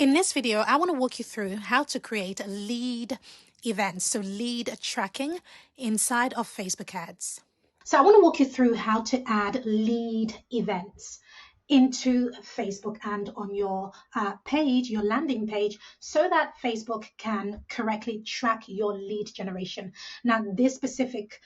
In this video, I want to walk you through how to create lead events, so lead tracking inside of Facebook ads. So I want to walk you through how to add lead events into Facebook and on your page, your landing page, so that Facebook can correctly track your lead generation. Now, this specific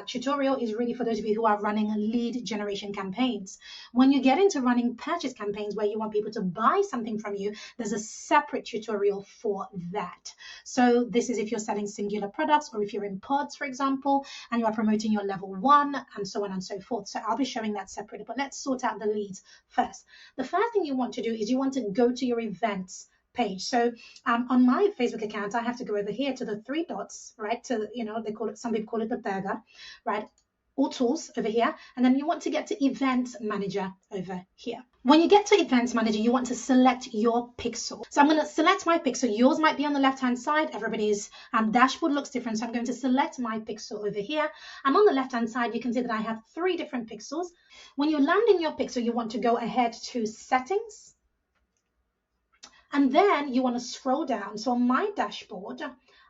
tutorial is really for those of you who are running lead generation campaigns. When you get into running purchase campaigns where you want people to buy something from you, there's a separate tutorial for that. So this is if you're selling singular products, or if you're in pods, for example, and you are promoting your level 1 and so on and so forth. So I'll be showing that separately, but let's sort out the leads first. The first thing you want to do is you want to go to your events page. So on my Facebook account, I have to go over here to the 3 dots, right? To, they call it, some people call it the burger, right? All tools over here. And then you want to get to Events Manager over here. When you get to Events Manager, you want to select your pixel. So I'm going to select my pixel. Yours might be on the left-hand side. Everybody's dashboard looks different. So I'm going to select my pixel over here. And on the left-hand side, you can see that I have 3 different pixels. When you land in your pixel, you want to go ahead to Settings. And then you want to scroll down. So on my dashboard,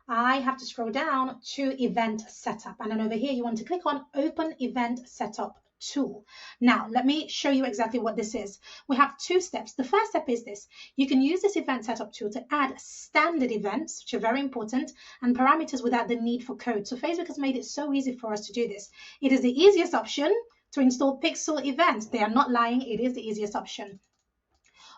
I have to scroll down to Event Setup. And then over here, you want to click on Open Event Setup Tool. Now, let me show you exactly what this is. We have 2 steps. The first step is this. You can use this Event Setup tool to add standard events, which are very important, and parameters without the need for code. So Facebook has made it so easy for us to do this. It is the easiest option to install pixel events. They are not lying. It is the easiest option.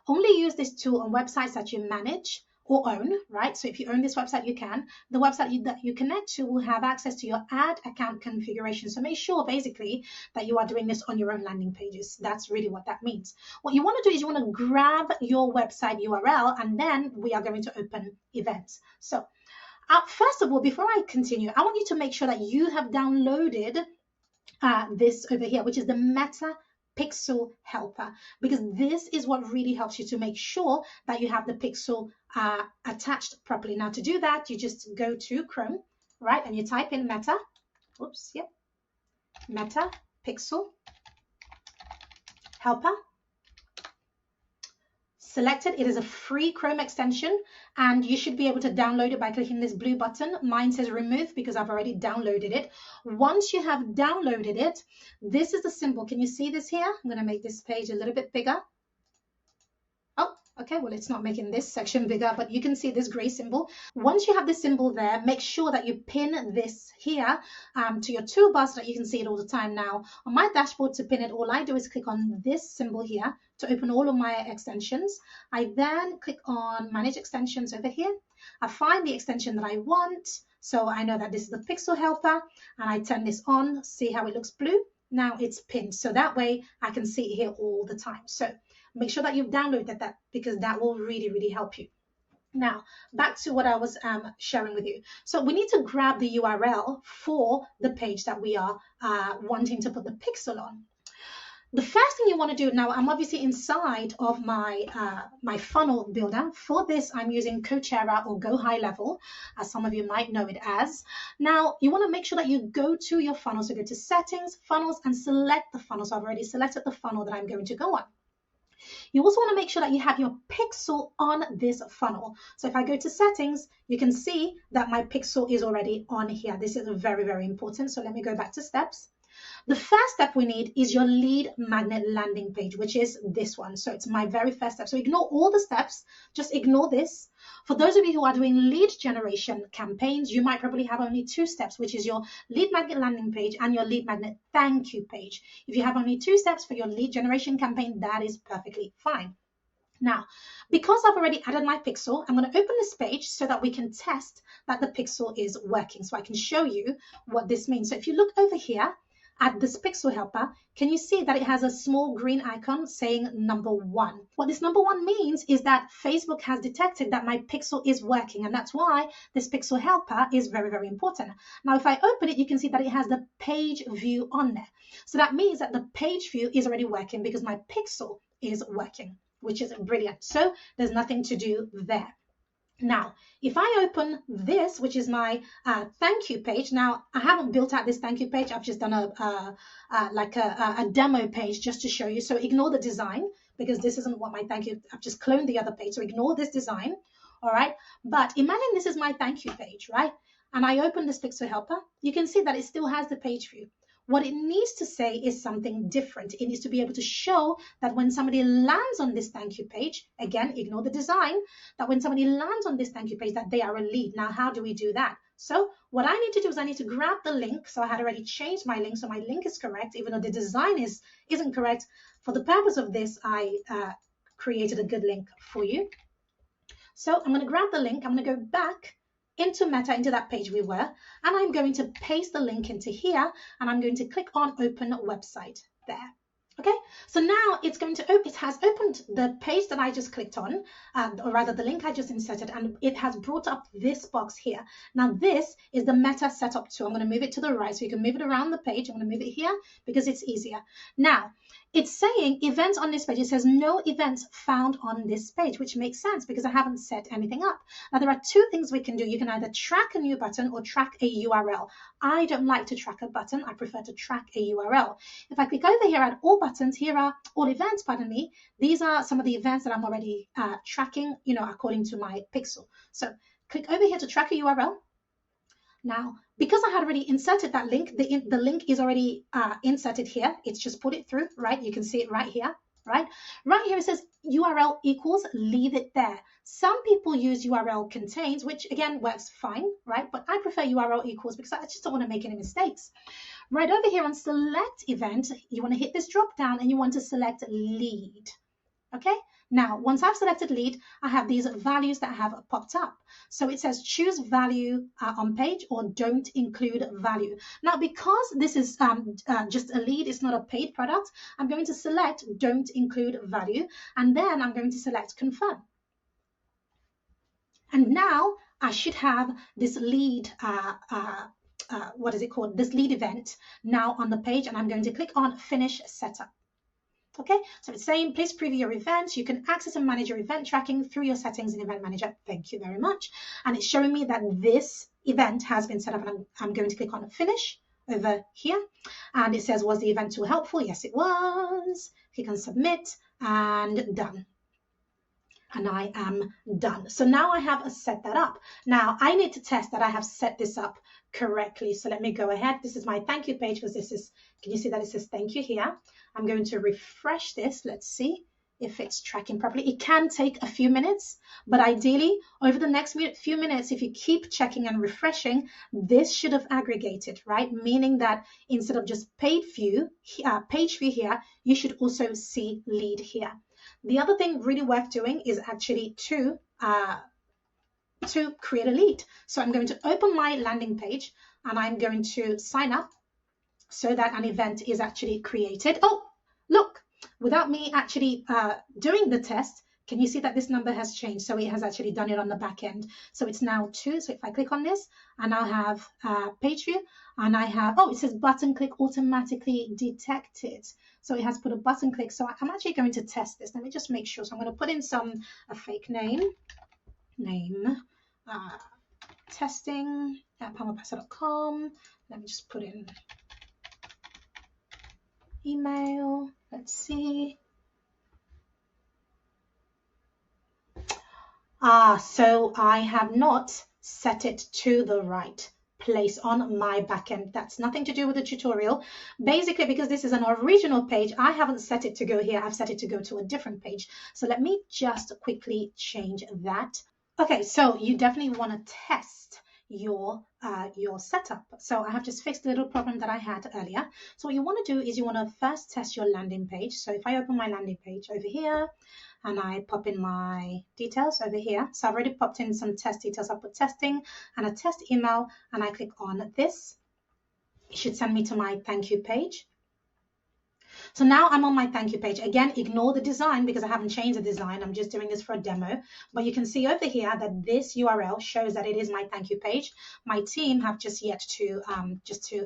Only use this tool on websites that you manage or own, right? So if you own this website, you can. The website that you connect to will have access to your ad account configuration. So make sure basically that you are doing this on your own landing pages. That's really what that means. What you want to do is you want to grab your website URL, and then we are going to open events. So first of all, before I continue, I want you to make sure that you have downloaded this over here, which is the Meta Pixel Helper, because this is what really helps you to make sure that you have the pixel attached properly. Now, to do that, you just go to Chrome, right, and you type in Meta, Meta Pixel Helper. Select it. It is a free Chrome extension, and you should be able to download it by clicking this blue button. Mine says remove because I've already downloaded it. Once you have downloaded it, this is the symbol. Can you see this here? I'm going to make this page a little bit bigger. Oh, okay. Well, it's not making this section bigger, but you can see this gray symbol. Once you have this symbol there, make sure that you pin this here to your toolbar so that you can see it all the time. Now, on my dashboard, to pin it, all I do is click on this symbol here to open all of my extensions. I then click on Manage Extensions over here. I find the extension that I want. So I know that this is the Pixel Helper, and I turn this on. See how it looks blue? Now it's pinned. So that way I can see it here all the time. So make sure that you've downloaded that, because that will really, really help you. Now, back to what I was sharing with you. So we need to grab the URL for the page that we are wanting to put the pixel on. The first thing you want to do, now I'm obviously inside of my my funnel builder. For this, I'm using Coursera or Go High Level, as some of you might know it as. Now, you want to make sure that you go to your funnel. So go to Settings, Funnels, and select the funnel. So I've already selected the funnel that I'm going to go on. You also want to make sure that you have your pixel on this funnel. So if I go to Settings, you can see that my pixel is already on here. This is very, very important. So let me go back to steps. The first step we need is your lead magnet landing page, which is this one. So it's my very first step. So ignore all the steps, just ignore this. For those of you who are doing lead generation campaigns, you might probably have only 2 steps, which is your lead magnet landing page and your lead magnet thank you page. If you have only 2 steps for your lead generation campaign, that is perfectly fine. Now, because I've already added my pixel, I'm going to open this page so that we can test that the pixel is working. So I can show you what this means. So if you look over here at this pixel helper, can you see that it has a small green icon saying number 1? What this number 1 means is that Facebook has detected that my pixel is working, and that's why this pixel helper is very, very important. Now, if I open it, you can see that it has the page view on there. So that means that the page view is already working because my pixel is working, which is brilliant. So there's nothing to do there. Now, if I open this, which is my thank you page, now I haven't built out this thank you page. I've just done a demo page just to show you. So ignore the design, because this isn't what my thank you, I've just cloned the other page. So ignore this design. All right. But imagine this is my thank you page, right? And I open this Pixel Helper. You can see that it still has the page view. What it needs to say is something different. It needs to be able to show that when somebody lands on this thank you page, again, ignore the design, that when somebody lands on this thank you page, that they are a lead. Now, how do we do that? So what I need to do is I need to grab the link. So I had already changed my link. So my link is correct, even though the design isn't correct. For the purpose of this, I created a good link for you. So I'm going to grab the link. I'm going to go back into Meta, into that page we were, and I'm going to paste the link into here, and I'm going to click on Open Website there. Okay, so now it's going to it has opened the page that I just clicked on, or rather the link I just inserted, and it has brought up this box here. Now this is the Meta setup tool. I'm going to move it to the right so you can move it around the page. I'm going to move it here because it's easier. Now it's saying events on this page. It says no events found on this page, which makes sense because I haven't set anything up. Now there are two things we can do. You can either track a new button or track a URL. I don't like to track a button. I prefer to track a URL. If I click over here at all buttons, here are all events, pardon me. These are some of the events that I'm already tracking, according to my pixel. So click over here to track a URL. Now, because I had already inserted that link, the link is already inserted here. It's just put it through, right? You can see it right here, right? Right here it says URL equals, leave it there. Some people use URL contains, which again works fine, right? But I prefer URL equals because I just don't want to make any mistakes. Right over here on select event, you want to hit this drop down and you want to select lead. Okay, now once I've selected lead, I have these values that have popped up. So it says choose value on page or don't include value. Now, because this is just a lead, it's not a paid product, I'm going to select don't include value, and then I'm going to select confirm. And now I should have this lead, what is it called? This lead event now on the page, and I'm going to click on finish setup. Okay, so it's saying please preview your events. You can access and manage your event tracking through your settings in Event Manager. Thank you very much. And it's showing me that this event has been set up, and I'm going to click on finish over here. And it says, was the event tool helpful? Yes, it was. Click on submit and done. And I am done. So now I have set that up. Now I need to test that I have set this up correctly. So let me go ahead. This is my thank you page because this is, can you see that it says thank you here? I'm going to refresh this. Let's see if it's tracking properly. It can take a few minutes, but ideally over the next few minutes, if you keep checking and refreshing, this should have aggregated, right? Meaning that instead of just page view here, you should also see lead here. The other thing really worth doing is actually to create a lead. So I'm going to open my landing page and I'm going to sign up so that an event is actually created. Oh, look, without me actually doing the test, can you see that this number has changed? So it has actually done it on the back end. So it's now 2. So if I click on this, and I'll have page view, and I have, oh, it says button click automatically detected. So it has put a button click. So I'm actually going to test this. Let me just make sure. So I'm going to put in a fake name, testing at palmerpasser.com. Let me just put in email. Let's see. So I have not set it to the right place on my backend. That's nothing to do with the tutorial. Basically, because this is an original page, I haven't set it to go here. I've set it to go to a different page. So let me just quickly change that. Okay, so you definitely want to test your setup. So I have just fixed a little problem that I had earlier. So what you want to do is you want to first test your landing page. So if I open my landing page over here and I pop in my details over here, so I've already popped in some test details. I put testing and a test email, and I click on this. It should send me to my thank you page. So now I'm on my thank you page. Again, ignore the design because I haven't changed the design. I'm just doing this for a demo. But you can see over here that this URL shows that it is my thank you page. My team have just yet to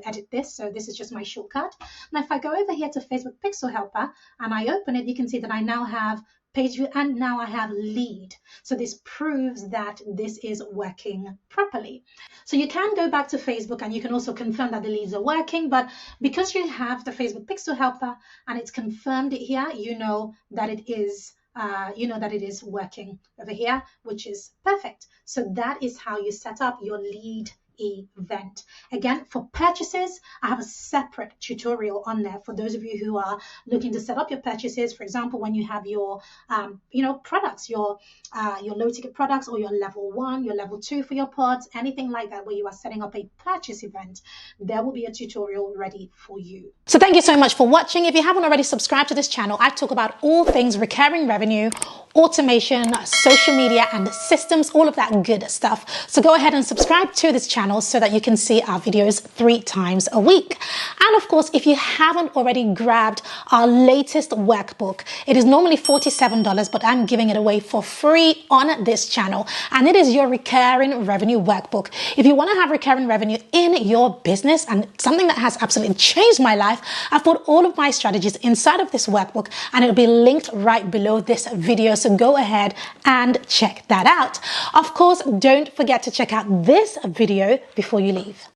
edit this. So this is just my shortcut. Now, if I go over here to Facebook Pixel Helper and I open it, you can see that I now have page view, and now I have lead. So this proves that this is working properly. So you can go back to Facebook and you can also confirm that the leads are working, but because you have the Facebook Pixel Helper and it's confirmed it here, you know that it is working over here, which is perfect. So that is how you set up your lead event. Again, for purchases, I have a separate tutorial on there for those of you who are looking to set up your purchases. For example, when you have your products, your low ticket products, or your level 1, your level 2 for your pods, anything like that, where you are setting up a purchase event, there will be a tutorial ready for you. So thank you so much for watching. If you haven't already subscribed to this channel, I talk about all things recurring revenue, automation, social media, and systems, all of that good stuff. So go ahead and subscribe to this channel so that you can see our videos 3 times a week. And of course, if you haven't already grabbed our latest workbook, it is normally $47, but I'm giving it away for free on this channel. And it is your recurring revenue workbook. If you want to have recurring revenue in your business, and something that has absolutely changed my life, I've put all of my strategies inside of this workbook, and it'll be linked right below this video. So go ahead and check that out. Of course, don't forget to check out this video before you leave.